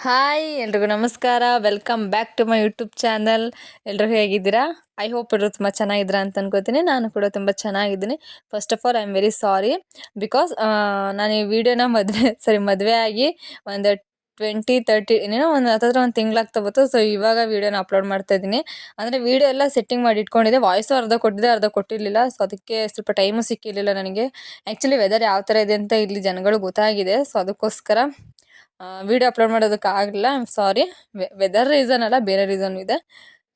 Hi ಎಲ್ರಿಗೂ ನಮಸ್ಕಾರ. Welcome back to my YouTube channel. ಎಲ್ಲರೂ ಹೇಗಿದ್ದೀರಾ? ಐ ಹೋಪ್ ಎಲ್ಲರೂ ತುಂಬ ಚೆನ್ನಾಗಿದ್ದೀರಾ ಅಂತ ಅನ್ಕೋತೀನಿ. ನಾನು ಕೂಡ ತುಂಬ ಚೆನ್ನಾಗಿದ್ದೀನಿ. First of all I am very sorry because ನಾನು ಈ ವಿಡಿಯೋನ ಮದುವೆ ಆಗಿ ಒಂದು 20-30 ಇನ್ನೇನೋ ಒಂದು ಹತ್ತಿರ ಒಂದು ತಿಂಗಳಾಗ್ತಾ ಬಂತು. ಸೊ ಇವಾಗ ವಿಡಿಯೋನ ಅಪ್ಲೋಡ್ ಮಾಡ್ತಾ ಇದ್ದೀನಿ. ಅಂದರೆ ವಿಡಿಯೋ ಎಲ್ಲ ಸೆಟ್ಟಿಂಗ್ ಮಾಡಿ ಇಟ್ಕೊಂಡಿದ್ದೆ. ವಾಯ್ಸು ಅರ್ಧ ಕೊಟ್ಟಿದ್ದೆ, ಅರ್ಧ ಕೊಟ್ಟಿರಲಿಲ್ಲ. ಸೊ ಅದಕ್ಕೆ ಸ್ವಲ್ಪ ಟೈಮು ಸಿಕ್ಕಿರಲಿಲ್ಲ ನನಗೆ. ಆ್ಯಕ್ಚುಲಿ ವೆದರ್ ಯಾವ ಥರ ಇದೆ ಅಂತ ಇಲ್ಲಿ ಜನಗಳು ಗೊತ್ತಾಗಿದೆ. ಸೊ ಅದಕ್ಕೋಸ್ಕರ ವಿಡಿಯೋ ಅಪ್ಲೋಡ್ ಮಾಡೋದಕ್ಕೆ ಆಗಲಿಲ್ಲ. I am sorry. Weather reason ಅಲ್ಲ, ಬೇರೆ ರೀಸನ್ ಇದೆ.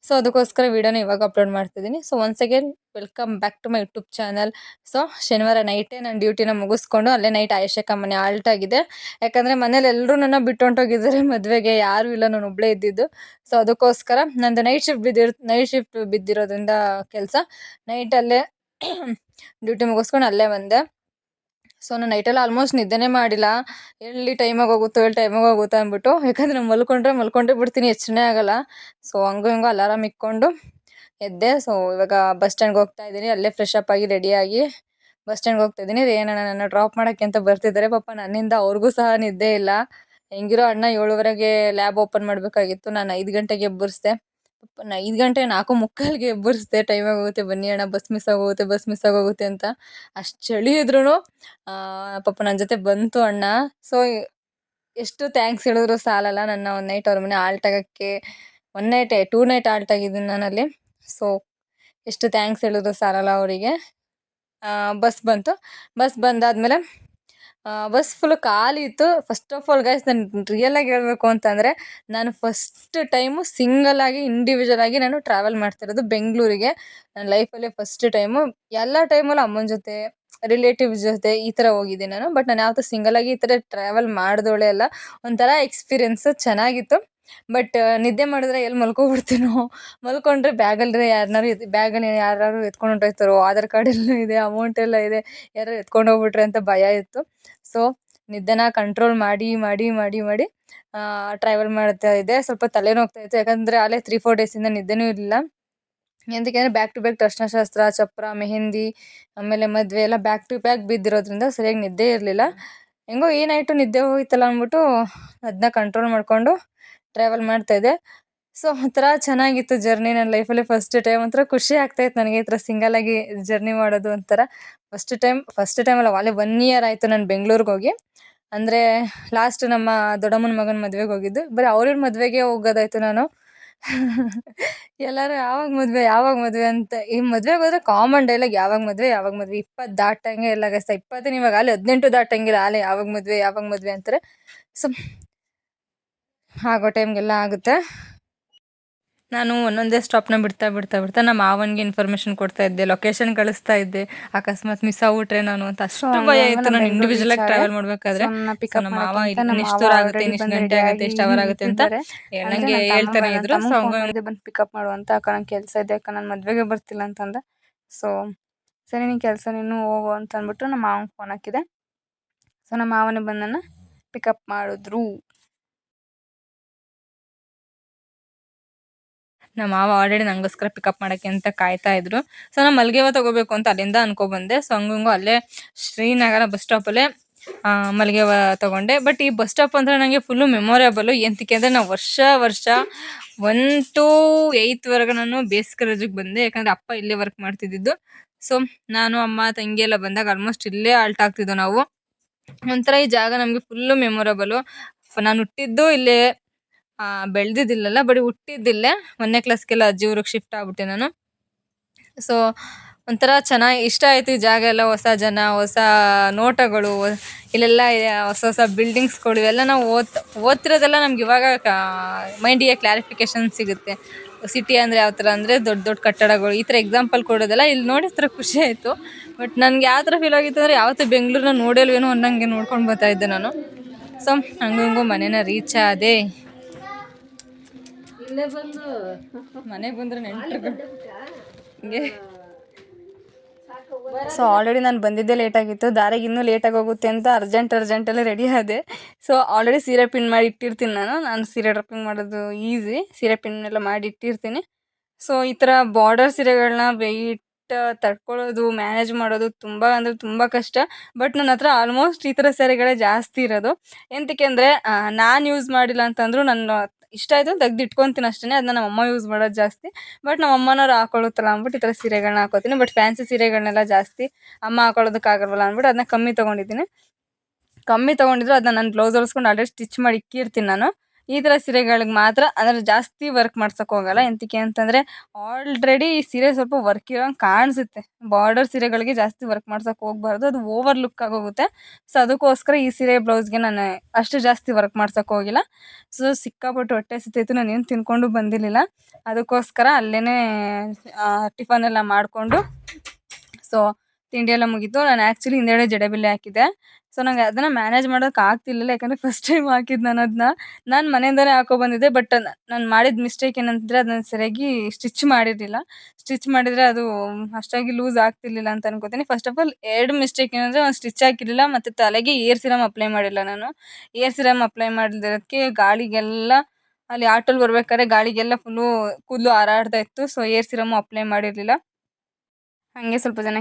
ಸೊ ಅದಕ್ಕೋಸ್ಕರ ವಿಡಿಯೋನ ಇವಾಗ ಅಪ್ಲೋಡ್ ಮಾಡ್ತಿದ್ದೀನಿ. So once again welcome back to my YouTube channel. So ಶನಿವಾರ ನೈಟೇ ನಾನು ಡ್ಯೂಟಿನ ಮುಗಿಸ್ಕೊಂಡು ಅಲ್ಲೇ ನೈಟ್ ಆಯುಷಕ್ಕ ಮನೆ ಆಲ್ಟ್ ಆಗಿದೆ. ಯಾಕಂದರೆ ಮನೇಲಿ ಎಲ್ಲರೂ ನನ್ನ ಬಿಟ್ಟು ಹೊಂಟೋಗಿದ್ದಾರೆ ಮದುವೆಗೆ. ಯಾರೂ ಇಲ್ಲ, ನಾನು ಒಬ್ಬಳೇ ಇದ್ದಿದ್ದು. ಸೊ ಅದಕ್ಕೋಸ್ಕರ ನಂದು ನೈಟ್ ಶಿಫ್ಟ್ ಬಿದ್ದಿರೋದ್ರಿಂದ ಕೆಲಸ ನೈಟಲ್ಲೇ ಡ್ಯೂಟಿ ಮುಗಿಸ್ಕೊಂಡು ಅಲ್ಲೇ ಬಂದೆ. ಸೊ ನಾನು ನೈಟೆಲ್ಲ ಆಲ್ಮೋಸ್ಟ್ ನಿದ್ದೆನೇ ಮಾಡಿಲ್ಲ. ಎಲ್ಲಿ ಟೈಮಾಗಿ ಹೋಗುತ್ತೋ ಅಂದ್ಬಿಟ್ಟು. ಯಾಕಂದರೆ ಮಲ್ಕೊಂಡೇ ಬಿಡ್ತೀನಿ, ಎಚ್ಚರನೇ ಆಗೋಲ್ಲ. ಸೊ ಹಂಗೋ ಹಿಂಗೋ ಅಲಾರಾಮ್ ಇಕ್ಕೊಂಡು ಎದ್ದೆ. ಸೊ ಇವಾಗ ಬಸ್ ಸ್ಟ್ಯಾಂಡ್ಗೆ ಹೋಗ್ತಾ ಇದ್ದೀನಿ. ಅಲ್ಲೇ ಫ್ರೆಶ್ ಅಪ್ ಆಗಿ ರೆಡಿಯಾಗಿ ಬಸ್ ಸ್ಟ್ಯಾಂಡ್ಗೆ ಹೋಗ್ತಾ ಇದ್ದೀನಿ. ರೇನಣ್ಣ ನನ್ನ ಡ್ರಾಪ್ ಮಾಡೋಕ್ಕೆ ಅಂತ ಬರ್ತಿದ್ದಾರೆ. ಪಾಪ ನನ್ನಿಂದ ಅವ್ರಿಗೂ ಸಹ ನಿದ್ದೆ ಇಲ್ಲ. ಹೆಂಗಿರೋ ಅಣ್ಣ 7:15ಗೆ ಲ್ಯಾಬ್ ಓಪನ್ ಮಾಡಬೇಕಾಗಿತ್ತು. ನಾನು 5 ಗಂಟೆಗೆ ಎಬ್ಬರಿಸ್ದೆ. ನಾನು 5 ಗಂಟೆ 4:45ಗೆ ಎಬ್ಬರಿಸ್ದೆ. ಟೈಮ್ ಆಗೋಗುತ್ತೆ, ಬನ್ನಿ ಅಣ್ಣ, ಬಸ್ ಮಿಸ್ ಆಗೋಗುತ್ತೆ ಅಂತ. ಅಷ್ಟು ಚಳಿ ಇದ್ರೂ ಪಾಪ ನನ್ನ ಜೊತೆ ಬಂತು ಅಣ್ಣ. ಸೊ ಎಷ್ಟು ಥ್ಯಾಂಕ್ಸ್ ಹೇಳಿದ್ರು ಸಾಲಲ್ಲ. ನನ್ನ ಒಂದು ನೈಟ್ ಅವ್ರ ಮನೆ ಆಲ್ಟ್ ಆಗೋಕ್ಕೆ 2 ನೈಟ್ ಆಲ್ಟ್ ಆಗಿದ್ದೀನಿ ನಾನಲ್ಲಿ. ಸೊ ಎಷ್ಟು ಥ್ಯಾಂಕ್ಸ್ ಹೇಳಿದ್ರು ಸಾಲಲ್ಲ ಅವರಿಗೆ. ಬಸ್ ಬಂದಾದಮೇಲೆ ಬಸ್ ಫುಲ್ಲು ಖಾಲಿ ಇತ್ತು. ಫಸ್ಟ್ ಆಫ್ ಆಲ್ ಗೈಸ್, ನಾನು ರಿಯಲಾಗಿ ಹೇಳಬೇಕು ಅಂತಂದರೆ, ನಾನು ಫಸ್ಟ್ ಟೈಮು ಸಿಂಗಲಾಗಿ ಇಂಡಿವಿಜುವಲ್ ಆಗಿ ನಾನು ಟ್ರಾವೆಲ್ ಮಾಡ್ತಿರೋದು ಬೆಂಗಳೂರಿಗೆ. ನನ್ನ ಲೈಫಲ್ಲೇ ಫಸ್ಟ್ ಟೈಮು. ಎಲ್ಲ ಟೈಮಲ್ಲೂ ಅಮ್ಮನ ಜೊತೆ, ರಿಲೇಟಿವ್ಸ್ ಜೊತೆ ಈ ಥರ ಹೋಗಿದ್ದೆ ನಾನು. ಬಟ್ ನಾನು ಯಾವತ್ತೂ ಸಿಂಗಲಾಗಿ ಈ ಥರ ಟ್ರಾವೆಲ್ ಮಾಡಿದವಳೇ ಅಲ್ಲ. ಒಂಥರ ಎಕ್ಸ್ಪೀರಿಯೆನ್ಸು ಚೆನ್ನಾಗಿತ್ತು. ಬಟ್ ನಿದ್ದೆ ಮಾಡಿದ್ರೆ ಎಲ್ಲಿ ಮಲ್ಕೊಬಿಡ್ತೀನೋ, ಮಲ್ಕೊಂಡ್ರೆ ಬ್ಯಾಗಲ್ಲಿ ಯಾರಾದ್ರು ಎತ್ಕೊಂಡು ಹೊಂಟೋಗ್ತಾರೋ, ಆಧಾರ್ ಕಾರ್ಡ್ ಎಲ್ಲ ಇದೆ, ಅಮೌಂಟ್ ಎಲ್ಲ ಇದೆ, ಯಾರು ಎತ್ಕೊಂಡು ಹೋಗ್ಬಿಟ್ರೆ ಅಂತ ಭಯ ಇತ್ತು. ಸೊ ನಿದ್ದೆನ ಕಂಟ್ರೋಲ್ ಮಾಡಿ ಟ್ರಾವೆಲ್ ಮಾಡ್ತಾ ಇದ್ದೆ. ಸ್ವಲ್ಪ ತಲೆನೋಗ್ತಾ ಇತ್ತು. ಯಾಕಂದರೆ ಅಲ್ಲೇ 3-4 ಡೇಸಿಂದ ನಿದ್ದೆನೂ ಇರಲಿಲ್ಲ. ಎಂತಕ್ಕೆ ಬ್ಯಾಕ್ ಟು ಬ್ಯಾಕ್ ದರ್ಶನಶಾಸ್ತ್ರ, ಚಪ್ರ, ಮೆಹಂದಿ, ಆಮೇಲೆ ಮದುವೆ ಎಲ್ಲ ಬ್ಯಾಕ್ ಟು ಬ್ಯಾಕ್ ಬಿದ್ದಿರೋದ್ರಿಂದ ಸರಿಯಾಗಿ ನಿದ್ದೆ ಇರಲಿಲ್ಲ. ಹೆಂಗೋ ಈ ನೈಟು ನಿದ್ದೆ ಹೋಯ್ತಲ್ಲ ಅಂದ್ಬಿಟ್ಟು ಅದನ್ನ ಕಂಟ್ರೋಲ್ ಮಾಡಿಕೊಂಡು ಟ್ರಾವೆಲ್ ಮಾಡ್ತಾಯಿದ್ದೆ. ಸೊ ಒಂಥರ ಚೆನ್ನಾಗಿತ್ತು ಜರ್ನಿ. ನನ್ನ ಲೈಫಲ್ಲಿ ಫಸ್ಟ್ ಟೈಮ್ ಒಂಥರ ಖುಷಿ ಆಗ್ತಾಯಿತ್ತು ನನಗೆ ಈ ಥರ ಸಿಂಗಲಾಗಿ ಜರ್ನಿ ಮಾಡೋದು ಒಂಥರ. ಫಸ್ಟ್ ಟೈಮ್ ಅಲ್ಲ, ಅಲ್ಲೇ 1 ಇಯರ್ ಆಯಿತು ನಾನು ಬೆಂಗಳೂರಿಗೆ ಹೋಗಿ. ಅಂದರೆ ಲಾಸ್ಟ್ ನಮ್ಮ ದೊಡ್ಡಮ್ಮನ ಮಗನ ಮದುವೆಗೆ ಹೋಗಿದ್ದು. ಬರೀ ಅವ್ರ ಮದುವೆಗೆ ಹೋಗೋದಾಯಿತು ನಾನು. ಎಲ್ಲರೂ ಯಾವಾಗ ಮದುವೆ ಅಂತ. ಈ ಮದುವೆಗೆ ಹೋದ್ರೆ ಕಾಮನ್ ಡೈಲಾಗ್ ಯಾವಾಗ ಮದುವೆ 20 ದಾಟಂಗೆ ಇಲ್ಲ ಗೈಸ್. 20 ಇವಾಗ ಅಲ್ಲಿ 18 ದಾಟಂಗಿಲ್ಲ, ಅಲ್ಲಿ ಯಾವಾಗ ಮದುವೆ ಅಂತಾರೆ. ಸೊ ಆಗೋ ಟೈಮ್ಗೆಲ್ಲ ಆಗುತ್ತೆ. ನಾನು ಒಂದೊಂದೇ ಸ್ಟಾಪ್ನ ಬಿಡ್ತಾ ನಮ್ಮ ಮಾವನಿಗೆ ಇನ್ಫಾರ್ಮೇಷನ್ ಕೊಡ್ತಾ ಇದ್ದೆ, ಲೊಕೇಶನ್ ಕಳಿಸ್ತಾ ಇದ್ದೆ. ಅಕಸ್ಮಾತ್ ಮಿಸ್ ಆಗ್ಬಿಟ್ರೆ ನಾನು ಅಂತ ಅಷ್ಟು ಭಯ ಇತ್ತು. ನಾನು ಇಂಡಿವಿಜುವಲ್ ಆಗಿ ಟ್ರಾವೆಲ್ ಮಾಡ್ಬೇಕಾದ್ರೆ ನಮ್ಮ ಮಾವ ಇಷ್ಟು ದೂರ ಆಗುತ್ತೆ, ಇಷ್ಟು ಗಂಟೆ ಆಗುತ್ತೆ, ಇಷ್ಟು ಅವರ್ ಆಗುತ್ತೆ ಅಂತ ನನಗೆ ಹೇಳ್ತಾನೆ ಇದ್ರು. ಸೊ ಬಂದು ಪಿಕಪ್ ಮಾಡುವಂತ ಅಕ್ಕ, ನಂಗೆ ಕೆಲಸ ಇದೆ ಅಕ್ಕ, ನಾನು ಮದುವೆಗೆ ಬರ್ತಿಲ್ಲ ಅಂತಂದೆ. ಸೊ ಸರಿ, ನೀನು ಕೆಲಸ ನೀನು ಹೋಗು ಅಂತ ಅಂದ್ಬಿಟ್ಟು ನಮ್ಮ ಮಾವನಿಗೆ ಫೋನ್ ಹಾಕಿದೆ. ಸೊ ನಮ್ಮ ಮಾವನೇ ಬಂದು ನನ್ನ ಪಿಕಪ್ ಮಾಡಿದ್ರು. ನಮ್ಮ ಮಾವ ಆಲ್ರೆಡಿ ನನಗೋಸ್ಕರ ಪಿಕಪ್ ಮಾಡೋಕ್ಕೆ ಅಂತ ಕಾಯ್ತಾ ಇದ್ರು. ಸೊ ನಾನು ಮಲ್ಗೆವ ತೊಗೋಬೇಕು ಅಂತ ಅಲ್ಲಿಂದ ಅನ್ಕೊಬಂದೆ. ಸೊ ಹಂಗಂಗೋ ಅಲ್ಲೇ ಶ್ರೀನಗರ ಬಸ್ ಸ್ಟಾಪಲ್ಲೇ ಮಲ್ಗೆವ ತೊಗೊಂಡೆ. ಬಟ್ ಈ ಬಸ್ ಸ್ಟಾಪ್ ಅಂದರೆ ನನಗೆ ಫುಲ್ಲು ಮೆಮೊರೇಬಲು. ಎಂತಕ್ಕೆ ಅಂದರೆ ನಾವು ವರ್ಷ 1 to 8 ನಾನು ಬೇಸಿಗೆ ರಜೆಗೆ ಬಂದೆ. ಯಾಕಂದರೆ ಅಪ್ಪ ಇಲ್ಲೇ ವರ್ಕ್ ಮಾಡ್ತಿದ್ದಿದ್ದು. ಸೊ ನಾನು, ಅಮ್ಮ, ತಂಗಿ ಎಲ್ಲ ಬಂದಾಗ ಆಲ್ಮೋಸ್ಟ್ ಇಲ್ಲೇ ಆಲ್ಟ್ ಆಗ್ತಿದ್ದೋ ನಾವು. ಒಂಥರ ಈ ಜಾಗ ನಮಗೆ ಫುಲ್ಲು ಮೆಮೊರೇಬಲು. ನಾನು ಹುಟ್ಟಿದ್ದು ಇಲ್ಲೇ, ಬೆಳೆದಿದ್ದಿಲ್ಲಲ್ಲ, ಬರೀ ಹುಟ್ಟಿದ್ದಿಲ್ಲೇ. 1ನೇ ಕ್ಲಾಸ್ಗೆಲ್ಲ ಅಜ್ಜಿ ಊರಿಗೆ ಶಿಫ್ಟ್ ಆಗ್ಬಿಟ್ಟೆ ನಾನು. ಸೊ ಒಂಥರ ಚೆನ್ನಾಗಿ ಇಷ್ಟ ಆಯಿತು ಈ ಜಾಗ ಎಲ್ಲ. ಹೊಸ ಜನ, ಹೊಸ ನೋಟಗಳು, ಇಲ್ಲೆಲ್ಲ ಹೊಸ ಬಿಲ್ಡಿಂಗ್ಸ್ಗಳು, ಇವೆಲ್ಲ ನಾವು ಓದ್ತಿರೋದೆಲ್ಲ ನಮ್ಗೆ ಇವಾಗ ಮೈಂಡಿಗೆ ಕ್ಲಾರಿಫಿಕೇಶನ್ ಸಿಗುತ್ತೆ. ಸಿಟಿ ಅಂದರೆ ಯಾವ ಥರ ಅಂದರೆ ದೊಡ್ಡ ಕಟ್ಟಡಗಳು, ಈ ಥರ ಎಕ್ಸಾಂಪಲ್ ಕೊಡೋದೆಲ್ಲ ಇಲ್ಲಿ ನೋಡಿ ಥರ ಖುಷಿ ಆಯಿತು. ಬಟ್ ನನಗೆ ಯಾವ ಥರ ಫೀಲ್ ಆಗಿತ್ತು ಅಂದರೆ, ಯಾವತ್ತೂ ಬೆಂಗಳೂರನ್ನ ನೋಡಿಲ್ವೇನೋ ಅನ್ನಂಗೆ ನೋಡ್ಕೊಂಡು ಬರ್ತಾಯಿದ್ದೆ ನಾನು. ಸೊ ಹಂಗೂ ಮನೇನ ರೀಚ್ ಆದೆ. ಮನೆಗೆ ಬಂದರೆ ನೆಂಟರು ಹಿಂಗೆ. ಸೊ ಆಲ್ರೆಡಿ ನಾನು ಬಂದಿದ್ದೆ ಲೇಟಾಗಿತ್ತು. ದಾರಿಗೆ ಇನ್ನೂ ಲೇಟಾಗಿ ಹೋಗುತ್ತೆ ಅಂತ ಅರ್ಜೆಂಟಲ್ಲಿ ರೆಡಿ ಆದೆ. ಸೊ ಆಲ್ರೆಡಿ ಸೀರೆ ಪಿನ್ ಮಾಡಿ ಇಟ್ಟಿರ್ತೀನಿ ನಾನು ಸೀರೆ ಡ್ರಪ್ಪಿಂಗ್ ಮಾಡೋದು ಈಸಿ. ಸೀರೆ ಪಿನ್ ಎಲ್ಲ ಮಾಡಿ ಇಟ್ಟಿರ್ತೀನಿ. ಸೊ ಈ ಥರ ಬಾರ್ಡರ್ ಸೀರೆಗಳನ್ನ ತಡ್ಕೊಳ್ಳೋದು, ಮ್ಯಾನೇಜ್ ಮಾಡೋದು ತುಂಬ ಅಂದರೆ ತುಂಬ ಕಷ್ಟ. ಬಟ್ ನನ್ನ ಹತ್ರ ಆಲ್ಮೋಸ್ಟ್ ಈ ಥರ ಸೀರೆಗಳೇ ಜಾಸ್ತಿ ಇರೋದು. ಎಂತಕ್ಕೆ ಅಂದರೆ ನಾನು ಯೂಸ್ ಮಾಡಿಲ್ಲ ಅಂತಂದರೂ ನನ್ನ ಇಷ್ಟ ಆಯಿತು ತೆಗ್ದು ಇಟ್ಕೊತೀನಿ ಅಷ್ಟೇ. ಅದನ್ನ ನಮ್ಮ ಅಮ್ಮ ಯೂಸ್ ಮಾಡೋದು ಜಾಸ್ತಿ. ಬಟ್ ನಮ್ಮ ಅಮ್ಮನವ್ರು ಹಾಕೊಳ್ಳುತ್ತಲ್ಲ ಅಂದ್ಬಿಟ್ಟು ಈ ಥರ ಸೀರೆಗಳನ್ನ ಹಾಕೋತೀನಿ. ಬಟ್ ಫ್ಯಾನ್ಸಿ ಸೀರೆಗಳನ್ನೆಲ್ಲ ಜಾಸ್ತಿ ಅಮ್ಮ ಹಾಕೊಳ್ಳೋದಕ್ಕಾಗಲ್ವಲ್ಲ ಅಂದ್ಬಿಟ್ಟು ಅದನ್ನ ಕಮ್ಮಿ ತೊಗೊಂಡಿದ್ದೀನಿ. ಕಮ್ಮಿ ತೊಗೊಂಡಿದ್ರು ಅದನ್ನ ನಾನು ಬ್ಲೌಸ್ ಹೊಲ್ಸ್ಕೊಂಡು ಆಲ್ರೆಡಿ ಸ್ಟಿಚ್ ಮಾಡಿ ಇಕ್ಕಿರ್ತೀನಿ ನಾನು. ಈ ಥರ ಸೀರೆಗಳಿಗೆ ಮಾತ್ರ ಅಂದರೆ ಜಾಸ್ತಿ ವರ್ಕ್ ಮಾಡ್ಸೋಕೆ ಹೋಗಲ್ಲ. ಎಂತಕ್ಕೆ ಅಂತಂದರೆ ಆಲ್ರೆಡಿ ಈ ಸೀರೆ ಸ್ವಲ್ಪ ವರ್ಕ್ ಇರೋಂಗೆ ಕಾಣಿಸುತ್ತೆ. ಬಾರ್ಡರ್ ಸೀರೆಗಳಿಗೆ ಜಾಸ್ತಿ ವರ್ಕ್ ಮಾಡ್ಸೋಕೆ ಹೋಗಬಾರ್ದು, ಅದು ಓವರ್ ಲುಕ್ ಆಗೋಗುತ್ತೆ. ಸೊ ಅದಕ್ಕೋಸ್ಕರ ಈ ಸೀರೆ ಬ್ಲೌಸ್ಗೆ ನಾನು ಅಷ್ಟು ಜಾಸ್ತಿ ವರ್ಕ್ ಮಾಡ್ಸೋಕೆ ಹೋಗಿಲ್ಲ. ಸೊ ಸಿಕ್ಕಾಪಟ್ಟು ಹೊಟ್ಟೆ ಹಸಿತಾಯಿತ್ತು, ನಾನೇನು ತಿನ್ಕೊಂಡು ಬಂದಿರಲಿಲ್ಲ. ಅದಕ್ಕೋಸ್ಕರ ಅಲ್ಲೇ ಟಿಫನ್ ಎಲ್ಲ ಮಾಡಿಕೊಂಡು ಸೊ ತಿಂಡಿ ಎಲ್ಲ ಮುಗೀತು. ನಾನು ಆ್ಯಕ್ಚುಲಿ ಹಿಂದೆಗಡೆ ಜಡೆಬಿಲ್ಲೆ ಹಾಕಿದ್ದೆ. ಸೊ ನಂಗೆ ಅದನ್ನು ಮ್ಯಾನೇಜ್ ಮಾಡೋಕೆ ಆಗ್ತಿರ್ಲಿಲ್ಲ, ಯಾಕಂದರೆ ಫಸ್ಟ್ ಟೈಮ್ ಹಾಕಿದ್ದು ನಾನು ಅದನ್ನ. ನಾನು ಮನೆಯಿಂದಲೇ ಹಾಕೊಬಂದಿದ್ದೆ. ಬಟ್ ನಾನು ಮಾಡಿದ ಮಿಸ್ಟೇಕ್ ಏನಂತಂದರೆ ಅದನ್ನ ಸರಿಯಾಗಿ ಸ್ಟಿಚ್ ಮಾಡಿರಲಿಲ್ಲ. ಸ್ಟಿಚ್ ಮಾಡಿದರೆ ಅದು ಅಷ್ಟಾಗಿ ಲೂಸ್ ಆಗ್ತಿರ್ಲಿಲ್ಲ ಅಂತ ಅನ್ಕೋತೀನಿ. ಫಸ್ಟ್ ಆಫ್ ಆಲ್ 2 ಮಿಸ್ಟೇಕ್ ಏನಂದರೆ ಒಂದು ಸ್ಟಿಚ್ ಹಾಕಿರಲಿಲ್ಲ ಮತ್ತು ತಲೆಗೆ ಏರ್ ಸಿರಮ್ ಅಪ್ಲೈ ಮಾಡಿಲ್ಲ ನಾನು. ಏರ್ ಸಿರಮ್ ಅಪ್ಲೈ ಮಾಡದಿರೋದಕ್ಕೆ ಗಾಳಿಗೆಲ್ಲ ಅಲ್ಲಿ ಆಟೋಲ್ಲಿ ಬರ್ಬೇಕಾದ್ರೆ ಗಾಳಿಗೆಲ್ಲ ಫುಲ್ಲು ಕೂದಲು ಹಾರಾಡ್ತಾ ಇತ್ತು. ಸೊ ಏರ್ ಸಿರಮ್ಮು ಅಪ್ಲೈ ಮಾಡಿರಲಿಲ್ಲ. ಹಾಗೆ ಸ್ವಲ್ಪ ಜನ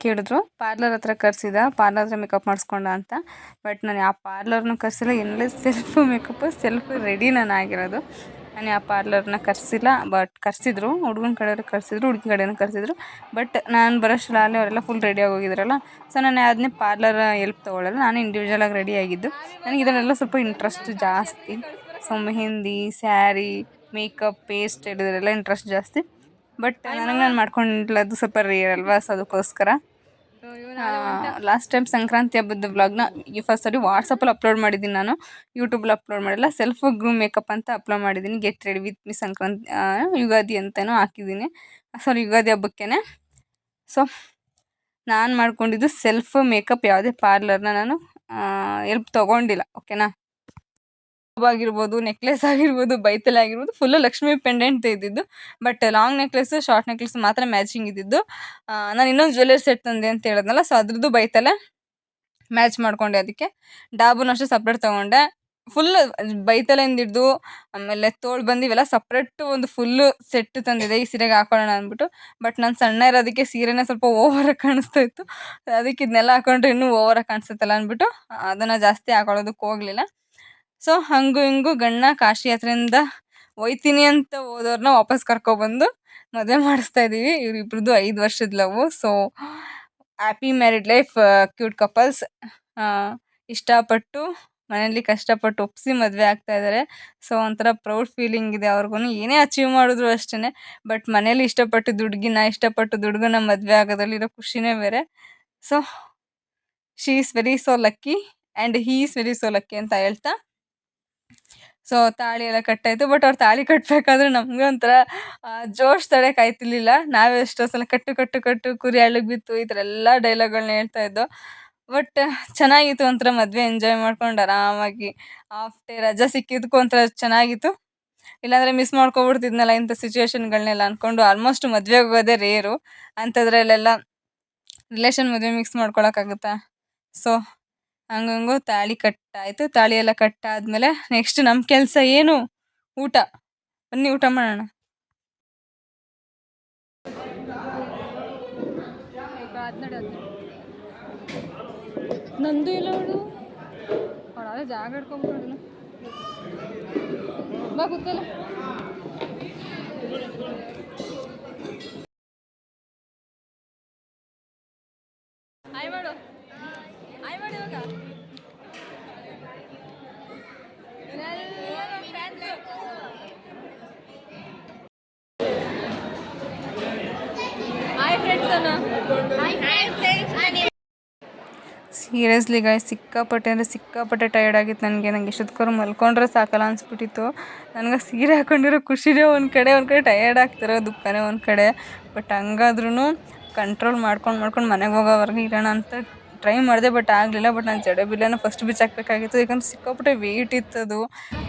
ಕೇಳಿದ್ರು ಪಾರ್ಲರ್ ಹತ್ರ ಕರೆಸಿದ, ಪಾರ್ಲರ್ ಹತ್ರ ಮೇಕಪ್ ಮಾಡಿಸ್ಕೊಂಡ ಅಂತ. ಬಟ್ ನಾನು ಯಾವ ಪಾರ್ಲರ್ನೂ ಕರೆಸಿಲ್ಲ, ಎಲ್ಲ ಸೆಲ್ಫ್ ಮೇಕಪ್ಪು, ಸೆಲ್ಫ್ ರೆಡಿ ನಾನು ಆಗಿರೋದು. ನಾನು ಯಾವ ಪಾರ್ಲರ್ನ ಕರೆಸಿಲ್ಲ. ಬಟ್ ಕರೆಸಿದ್ರು, ಹುಡುಗನ ಕಡೆಯವರು ಕರೆಸಿದ್ರು, ಹುಡುಗಿ ಕಡೆಯೂ ಕರೆಸಿದ್ರು. ಬಟ್ ನಾನು ಬರೋಷ್ಟರಲ್ಲಿ ಅವರೆಲ್ಲ ಫುಲ್ ರೆಡಿಯಾಗಿ ಹೋಗಿದ್ರಲ್ಲ. ಸೊ ನಾನು ಅದನ್ನೇ ಪಾರ್ಲರ್ ಎಲ್ಪ್ ತೊಗೊಳ್ಳಲ್ಲ, ನಾನು ಇಂಡಿವಿಜುವಲಾಗಿ ರೆಡಿ ಆಗಿದ್ದು. ನನಗೆ ಇದನ್ನೆಲ್ಲ ಸ್ವಲ್ಪ ಇಂಟ್ರೆಸ್ಟ್ ಜಾಸ್ತಿ. So mehndi, sari, makeup, hair style ಇದರೆಲ್ಲ ಇಂಟ್ರೆಸ್ಟ್ ಜಾಸ್ತಿ. ಬಟ್ ನನಗೆ ನಾನು ಮಾಡ್ಕೊಂಡಿಲ್ಲದು ಸ್ವಲ್ಪ ರೇರ್ ಅಲ್ವಾ. ಸೊ ಅದಕ್ಕೋಸ್ಕರ ಲಾಸ್ಟ್ ಟೈಮ್ ಸಂಕ್ರಾಂತಿ ಹಬ್ಬದ ವ್ಲಾಗ್ನ ಈ ಫಸ್ಟ್ ಸರಿ ವಾಟ್ಸಪ್ಪಲ್ಲಿ ಅಪ್ಲೋಡ್ ಮಾಡಿದ್ದೀನಿ ನಾನು, ಯೂಟ್ಯೂಬಲ್ಲಿ ಅಪ್ಲೋಡ್ ಮಾಡಿಲ್ಲ. ಸೆಲ್ಫ್ ಗ್ರೂಮ್ ಮೇಕಪ್ ಅಂತ ಅಪ್ಲೋಡ್ ಮಾಡಿದ್ದೀನಿ. ಗೆಟ್ ರೆಡಿ ವಿತ್ ಮಿ ಸಂಕ್ರಾಂತಿ ಯುಗಾದಿ ಅಂತಲೂ ಹಾಕಿದ್ದೀನಿ. ಸಾರಿ, ಯುಗಾದಿ ಹಬ್ಬಕ್ಕೇ. ಸೊ ನಾನು ಮಾಡ್ಕೊಂಡಿದ್ದು ಸೆಲ್ಫ್ ಮೇಕಪ್, ಯಾವುದೇ ಪಾರ್ಲರ್ನ ನಾನು ಎಲ್ಪ್ ತೊಗೊಂಡಿಲ್ಲ. ಓಕೆನಾ. ಆಗಿರ್ಬೋದು, ನೆಕ್ಲೆಸ್ ಆಗಿರ್ಬೋದು, ಬೈತಲೆ ಆಗಿರ್ಬೋದು, ಫುಲ್ಲು ಲಕ್ಷ್ಮಿ ಪೆಂಡೆಂಟ್ ಇದ್ದಿದ್ದು. But long necklace, short necklace ಮಾತ್ರ ಮ್ಯಾಚಿಂಗ್ ಇದ್ದಿದ್ದು. ನಾನು ಇನ್ನೊಂದು ಜ್ಯುವೆಲ್ಲರಿ ಸೆಟ್ ತಂದೆ ಅಂತ ಹೇಳಿದ್ನಲ್ಲ, ಸೊ ಅದ್ರದ್ದು ಬೈತಲೆ ಮ್ಯಾಚ್ ಮಾಡಿಕೊಂಡೆ. ಅದಕ್ಕೆ ಡಾಬುನೂ ಅಷ್ಟೇ ಸಪ್ರೇಟ್ ತೊಗೊಂಡೆ. ಫುಲ್ ಬೈತಲೆಯಿಂದ ಹಿಡ್ದು ಆಮೇಲೆ ತೋಳು ಬಂದು ಇವೆಲ್ಲ ಸಪ್ರೇಟು ಒಂದು ಫುಲ್ಲು ಸೆಟ್ ತಂದಿದೆ ಈ ಸೀರೆಗೆ ಹಾಕೊಳ್ಳೋಣ ಅಂದ್ಬಿಟ್ಟು. ಬಟ್ ನಾನು ಸಣ್ಣ ಇರೋದಕ್ಕೆ ಸೀರೆನೇ ಸ್ವಲ್ಪ ಓವರಾಗಿ ಕಾಣಿಸ್ತಾ ಇತ್ತು. ಅದಕ್ಕೆ ಇದನ್ನೆಲ್ಲ ಹಾಕೊಂಡ್ರೆ ಇನ್ನೂ ಓವರಾಗಿ ಕಾಣಿಸುತ್ತಲ್ಲ ಅಂದ್ಬಿಟ್ಟು ಅದನ್ನು ಜಾಸ್ತಿ ಹಾಕೊಳ್ಳೋದಕ್ಕೆ ಹೋಗಲಿಲ್ಲ. ಸೊ ಹಂಗೂ ಹಿಂಗೂ ಗಂಡನ್ನ ಕಾಶಿ ಯಾತ್ರೆಯಿಂದ ಒಯ್ತೀನಿ ಅಂತ ಹೋದವ್ರನ್ನ ವಾಪಸ್ ಕರ್ಕೊಬಂದು ಮದುವೆ ಮಾಡಿಸ್ತಾ ಇದ್ದೀವಿ. ಇವರಿಬ್ರದ್ದು 5 ವರ್ಷದ love. So happy married life, cute couples. ಇಷ್ಟಪಟ್ಟು ಮನೇಲಿ ಕಷ್ಟಪಟ್ಟು ಒಪ್ಪಿಸಿ ಮದುವೆ ಆಗ್ತಾ ಇದ್ದಾರೆ. ಸೊ ಒಂಥರ ಪ್ರೌಡ್ ಫೀಲಿಂಗ್ ಇದೆ ಅವ್ರಿಗೂ. ಏನೇ ಅಚೀವ್ ಮಾಡಿದ್ರು ಅಷ್ಟೇ. ಬಟ್ ಮನೇಲಿ ಇಷ್ಟಪಟ್ಟು ದುಡ್ಗನ ಮದುವೆ ಆಗೋದ್ರಲ್ಲಿರೋ ಖುಷಿನೇ ಬೇರೆ. So she is very so lucky and he is very so lucky ಅಂತ ಹೇಳ್ತಾ, ಸೊ ತಾಳಿ ಎಲ್ಲ ಕಟ್ಟಾಯಿತು. ಬಟ್ ಅವ್ರು ತಾಳಿ ಕಟ್ಟಬೇಕಾದ್ರೆ ನಮಗೆ ಒಂಥರ ಜೋಶ್ ತಡೆಯೋಕ್ಕಾಯ್ತಿರ್ಲಿಲ್ಲ. ನಾವೇ ಎಷ್ಟೋ ಸಲ ಕಟ್ಟು ಕುರಿ ಹಳ್ಳಕ್ಕೆ ಬಿತ್ತು, ಈ ಥರ ಎಲ್ಲ ಡೈಲಾಗ್ಗಳನ್ನ ಹೇಳ್ತಾ ಇದ್ದೋ. ಬಟ್ ಚೆನ್ನಾಗಿತ್ತು, ಒಂಥರ ಮದುವೆ ಎಂಜಾಯ್ ಮಾಡ್ಕೊಂಡು ಆರಾಮಾಗಿ ಹಾಫ್ ಡೇ ರಜಾ ಸಿಕ್ಕಿದ್ದಕ್ಕೂ ಒಂಥರ ಚೆನ್ನಾಗಿತ್ತು. ಇಲ್ಲಾಂದರೆ ಮಿಸ್ ಮಾಡ್ಕೊಬಿಡ್ತಿದ್ನಲ್ಲ ಇಂಥ ಸಿಚುವೇಶನ್ಗಳನ್ನೆಲ್ಲ ಅಂದ್ಕೊಂಡು. ಆಲ್ಮೋಸ್ಟ್ ಮದುವೆಗೆ ಹೋಗೋದೇ ರೇರು, ಅಂಥದ್ರಲ್ಲೆಲ್ಲ ರಿಲೇಷನ್ ಮದುವೆ ಮಿಕ್ಸ್ ಮಾಡ್ಕೊಳಕ್ಕಾಗುತ್ತಾ. ಸೊ ಹಂಗಂಗೂ ತಾಳಿ ಕಟ್ಟಾಯಿತು. ತಾಳಿ ಎಲ್ಲ ಕಟ್ಟಾದ್ಮೇಲೆ ನೆಕ್ಸ್ಟ್ ನಮ್ಮ ಕೆಲಸ ಏನು? ಊಟ. ಬನ್ನಿ ಊಟ ಮಾಡೋಣ. ನಂದು ಇಲ್ಲ ಅವಳು ಅದೇ ಜಾಗ ಹಿಡ್ಕೊಂಡ್ಬಿಡೋಣ. ಬಾ ಗೊತ್ತಲ್ಲ. ಆಯ್ ಮಾಡು ಇವಾಗ. ಸೀರಿಯಸ್ಲಿ ಗಾಯ್ಸ್, ಸಿಕ್ಕಾಪಟ್ಟೆ ಟಯರ್ಡ್ ಆಗಿತ್ತು ನನಗೆ ಎಷ್ಟೊತ್ಕರು ಮಲ್ಕೊಂಡ್ರೆ ಸಾಕಲ್ಲ ಅನಿಸ್ಬಿಟ್ಟಿತ್ತು. ನನಗೆ ಸೀರೆ ಹಾಕೊಂಡಿರೋ ಖುಷಿನೇ ಒಂದು ಕಡೆ ಟಯರ್ಡ್ ಆಗ್ತಿರೋ ದುಃಖನೇ ಒಂದು ಕಡೆ. ಬಟ್ ಹಂಗಾದ್ರೂ ಕಂಟ್ರೋಲ್ ಮಾಡ್ಕೊಂಡು ಮನೆಗೆ ಹೋಗೋವರೆಗೆ ಇರೋಣ ಅಂತ ಟ್ರೈ ಮಾಡಿದೆ. ಬಟ್ ಆಗಲಿಲ್ಲ. ಬಟ್ ನಾನು ಜಡೆಬಿಲ್ಲೆನ ಫಸ್ಟ್ ಬಿಚ್ಚಾಕಬೇಕಾಗಿತ್ತು, ಯಾಕಂದ್ರೆ ಸಿಕ್ಕಾಪಟ್ಟೆ ವೆಯ್ಟ್ ಇತ್ತದು.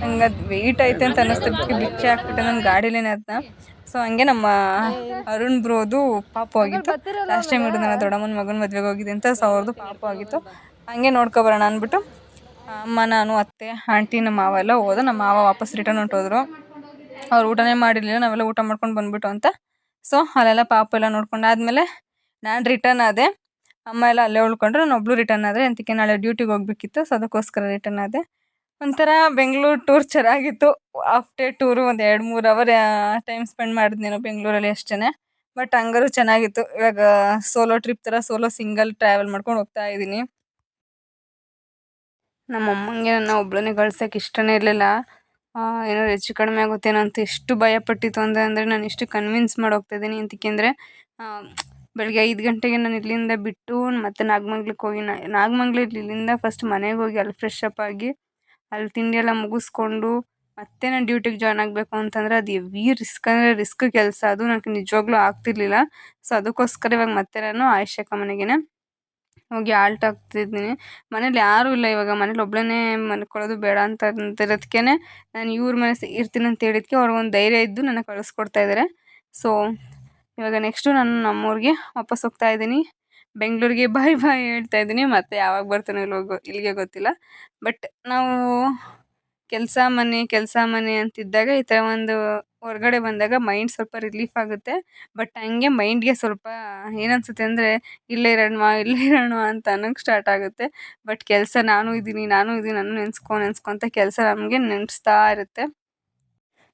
ನಂಗೆ ಅದು ವೆಯ್ಟ್ ಐತೆ ಅಂತ ಅನ್ನಿಸ್ತಿದ್ದಕ್ಕೆ ಬಿಚ್ಚಿ ಹಾಕ್ಬಿಟ್ಟೆ ನಾನು ಗಾಡೀಲೇನೆ ಅದನ್ನ. ಸೊ ಹಂಗೆ ನಮ್ಮ ಅರುಣ್ ಬ್ರೋದು ಪಾಪು ಆಗಿತ್ತು. ಲಾಸ್ಟ್ ಟೈಮ್ ಹಿಡಿದು ನನ್ನ ದೊಡ್ಡಮ್ಮನ ಮಗನ ಮದುವೆಗೆ ಹೋಗಿದೆ ಅಂತ. ಸೊ ಅವ್ರದ್ದು ಪಾಪು ಆಗಿತ್ತು. ಹಂಗೆ ನೋಡ್ಕೊಬರೋಣ ಅಂದ್ಬಿಟ್ಟು ಅಮ್ಮ, ನಾನು, ಅತ್ತೆ, ಆಂಟಿ, ನಮ್ಮ ಮಾವ ಎಲ್ಲ ಹೋದ. ನಮ್ಮ ಮಾವ ವಾಪಸ್ ರಿಟರ್ನ್ ಹೊಂಟೋದ್ರು. ಅವ್ರು ಊಟನೇ ಮಾಡಿರಲಿಲ್ಲ, ನಾವೆಲ್ಲ ಊಟ ಮಾಡ್ಕೊಂಡು ಬಂದ್ಬಿಟ್ಟು ಅಂತ ಸೊ ಅಲ್ಲೆಲ್ಲ ಪಾಪು ಎಲ್ಲ ನೋಡ್ಕೊಂಡು ಆದಮೇಲೆ ನಾನು ರಿಟರ್ನ್ ಆದೆ. ಅಮ್ಮ ಎಲ್ಲ ಅಲ್ಲೇ ಉಳ್ಕೊಂಡ್ರು, ನಾನು ಒಬ್ಳು ರಿಟರ್ನ್ ಆದ್ರೆ ಅಂತಿಕೆ ನಾಳೆ ಡ್ಯೂಟಿಗೆ ಹೋಗ್ಬೇಕಿತ್ತು. ಸೊ ಅದಕ್ಕೋಸ್ಕರ ರಿಟರ್ನ್ ಆದೆ. ಒಂಥರ ಬೆಂಗಳೂರು ಟೂರ್ ಚೆನ್ನಾಗಿತ್ತು. ಹಾಫ್ ಡೇ ಟೂರು ಒಂದು 2-3 ಅವರ್ ಟೈಮ್ ಸ್ಪೆಂಡ್ ಮಾಡಿದ್ನೇನೋ ಬೆಂಗಳೂರಲ್ಲಿ ಅಷ್ಟೇ. ಬಟ್ ಹಂಗಾರು ಚೆನ್ನಾಗಿತ್ತು. ಇವಾಗ ಸೋಲೋ ಟ್ರಿಪ್ ಥರ ಸಿಂಗಲ್ ಟ್ರಾವೆಲ್ ಮಾಡ್ಕೊಂಡು ಹೋಗ್ತಾ ಇದ್ದೀನಿ. ನಮ್ಮ ಅಮ್ಮಂಗೆ ನನ್ನ ಒಬ್ಬಳನ್ನೇ ಕಳ್ಸೋಕೆ ಇಷ್ಟನೇ ಇರಲಿಲ್ಲ. ಏನಾದ್ರು ಹೆಚ್ಚು ಕಡಿಮೆ ಆಗುತ್ತೇನೋ ಅಂತ ಎಷ್ಟು ಭಯಪಟ್ಟಿತ್ತು ಅಂದರೆ ನಾನು ಎಷ್ಟು ಕನ್ವಿನ್ಸ್ ಮಾಡಿ ಹೋಗ್ತಾಯಿದ್ದೀನಿ. ಎಂತಕ್ಕೆಂದರೆ ಬೆಳಗ್ಗೆ 5 ಗಂಟೆಗೆ ನಾನು ಇಲ್ಲಿಂದ ಬಿಟ್ಟು ಮತ್ತೆ ನಾಗಮಂಗ್ಲಕ್ಕೆ ಹೋಗಿ ಇಲ್ಲಿಂದ ಫಸ್ಟ್ ಮನೆಗೆ ಹೋಗಿ ಅಲ್ಲಿ ಫ್ರೆಶ್ ಅಪ್ ಆಗಿ ಅಲ್ಲಿ ತಿಂಡಿ ಎಲ್ಲ ಮುಗಿಸ್ಕೊಂಡು ಮತ್ತೆ ನಾನು ಡ್ಯೂಟಿಗೆ ಜಾಯ್ನ್ ಆಗಬೇಕು ಅಂತಂದರೆ ಅದು ಹೆವಿ ರಿಸ್ಕ್ ಅಂದರೆ ರಿಸ್ಕ್ ಕೆಲಸ. ಅದು ನನಗೆ ನಿಜವಾಗ್ಲೂ ಆಗ್ತಿರ್ಲಿಲ್ಲ. ಸೊ ಅದಕ್ಕೋಸ್ಕರ ಇವಾಗ ಮತ್ತೆ ನಾನು ಆಯುಷಕ್ಕ ಮನೆಗೇ ಹೋಗಿ ಆಲ್ಟ್ ಆಗ್ತಿದ್ದೀನಿ. ಮನೇಲಿ ಯಾರೂ ಇಲ್ಲ ಇವಾಗ. ಮನೇಲಿ ಒಬ್ಬಳೇ ಮಲ್ಕೊಳ್ಳೋದು ಬೇಡ ಅಂತ ಅಂತಿರೋದಕ್ಕೆ ನಾನು ಇವ್ರ ಮನೆ ಇರ್ತೀನಿ ಅಂತ ಹೇಳಿದ್ದಕ್ಕೆ ಅವ್ರಿಗೊಂದು ಧೈರ್ಯ ಇದ್ದು ನನ್ನ ಕಳಿಸ್ಕೊಡ್ತಾ ಇದ್ದಾರೆ. ಸೊ ಇವಾಗ ನೆಕ್ಸ್ಟು ನಾನು ನಮ್ಮೂರಿಗೆ ವಾಪಸ್ ಹೋಗ್ತಾ ಇದ್ದೀನಿ. ಬೆಂಗಳೂರಿಗೆ ಬಾಯ್ ಬಾಯ್ ಹೇಳ್ತಾ ಇದ್ದೀನಿ. ಮತ್ತೆ ಯಾವಾಗ ಬರ್ತಾನೋ ಇಲ್ಲಿಗೆ ಗೊತ್ತಿಲ್ಲ. ಬಟ್ ನಾವು ಕೆಲಸ ಮನೆ ಅಂತಿದ್ದಾಗ ಈ ಥರ ಒಂದು ಹೊರಗಡೆ ಬಂದಾಗ ಮೈಂಡ್ ಸ್ವಲ್ಪ ರಿಲೀಫ್ ಆಗುತ್ತೆ. ಬಟ್ ಹಂಗೆ ಮೈಂಡ್ಗೆ ಸ್ವಲ್ಪ ಏನನ್ಸುತ್ತೆ ಅಂದರೆ ಇಲ್ಲೇ ಇರೋಣ ಅಂತ ಅನ್ನೋಕ್ಕೆ ಸ್ಟಾರ್ಟ್ ಆಗುತ್ತೆ. ಬಟ್ ಕೆಲಸ ನಾನು ಇದ್ದೀನಿ ನಾನು ನೆನೆಸ್ಕೊಂತ ಕೆಲಸ ನಮಗೆ ನೆನೆಸ್ತಾ ಇರುತ್ತೆ.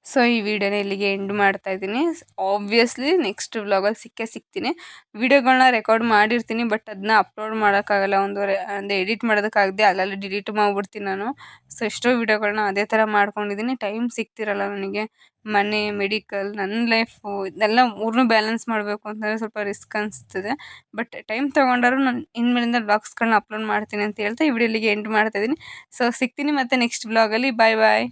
ಸೊ ಈ ವಿಡಿಯೋನ ಇಲ್ಲಿಗೆ ಎಂಡ್ ಮಾಡ್ತಾ ಇದ್ದೀನಿ. ಆಬ್ವಿಯಸ್ಲಿ ನೆಕ್ಸ್ಟ್ ವ್ಲಾಗಲ್ಲಿ ಸಿಗ್ತೀನಿ. ವಿಡಿಯೋಗಳನ್ನ ರೆಕಾರ್ಡ್ ಮಾಡಿರ್ತೀನಿ, ಬಟ್ ಅದನ್ನ ಅಪ್ಲೋಡ್ ಮಾಡೋಕ್ಕಾಗಲ್ಲ. ಅಂದರೆ ಎಡಿಟ್ ಮಾಡೋದಕ್ಕಾಗದೆ ಅಲ್ಲಲ್ಲಿ ಡಿಲೀಟ್ ಮಾಡಿಬಿಡ್ತೀನಿ ನಾನು. ಸೊ ಎಷ್ಟೋ ವಿಡಿಯೋಗಳನ್ನ ಅದೇ ಥರ ಮಾಡ್ಕೊಂಡಿದ್ದೀನಿ. ಟೈಮ್ ಸಿಗ್ತಿರಲ್ಲ ನನಗೆ. ಮನೆ, ಮೆಡಿಕಲ್, ನನ್ನ ಲೈಫು ಇದನ್ನೆಲ್ಲ 3ನೂ ಬ್ಯಾಲೆನ್ಸ್ ಮಾಡಬೇಕು ಅಂತಂದರೆ ಸ್ವಲ್ಪ ರಿಸ್ಕ್ ಅನಿಸ್ತದೆ. ಬಟ್ ಟೈಮ್ ತೊಗೊಂಡಾರು ನಾನು ಇನ್ಮೇಲಿಂದ ವ್ಲಾಗ್ಸ್ಗಳನ್ನ ಅಪ್ಲೋಡ್ ಮಾಡ್ತೀನಿ ಅಂತ ಹೇಳ್ತಾ ಈ ವಿಡಿಯೋ ಇಲ್ಲಿಗೆ ಎಂಡ್ ಮಾಡ್ತಾ ಇದ್ದೀನಿ. ಸೊ ಸಿಗ್ತೀನಿ ಮತ್ತೆ ನೆಕ್ಸ್ಟ್ ವ್ಲಾಗಲ್ಲಿ. ಬಾಯ್ ಬಾಯ್.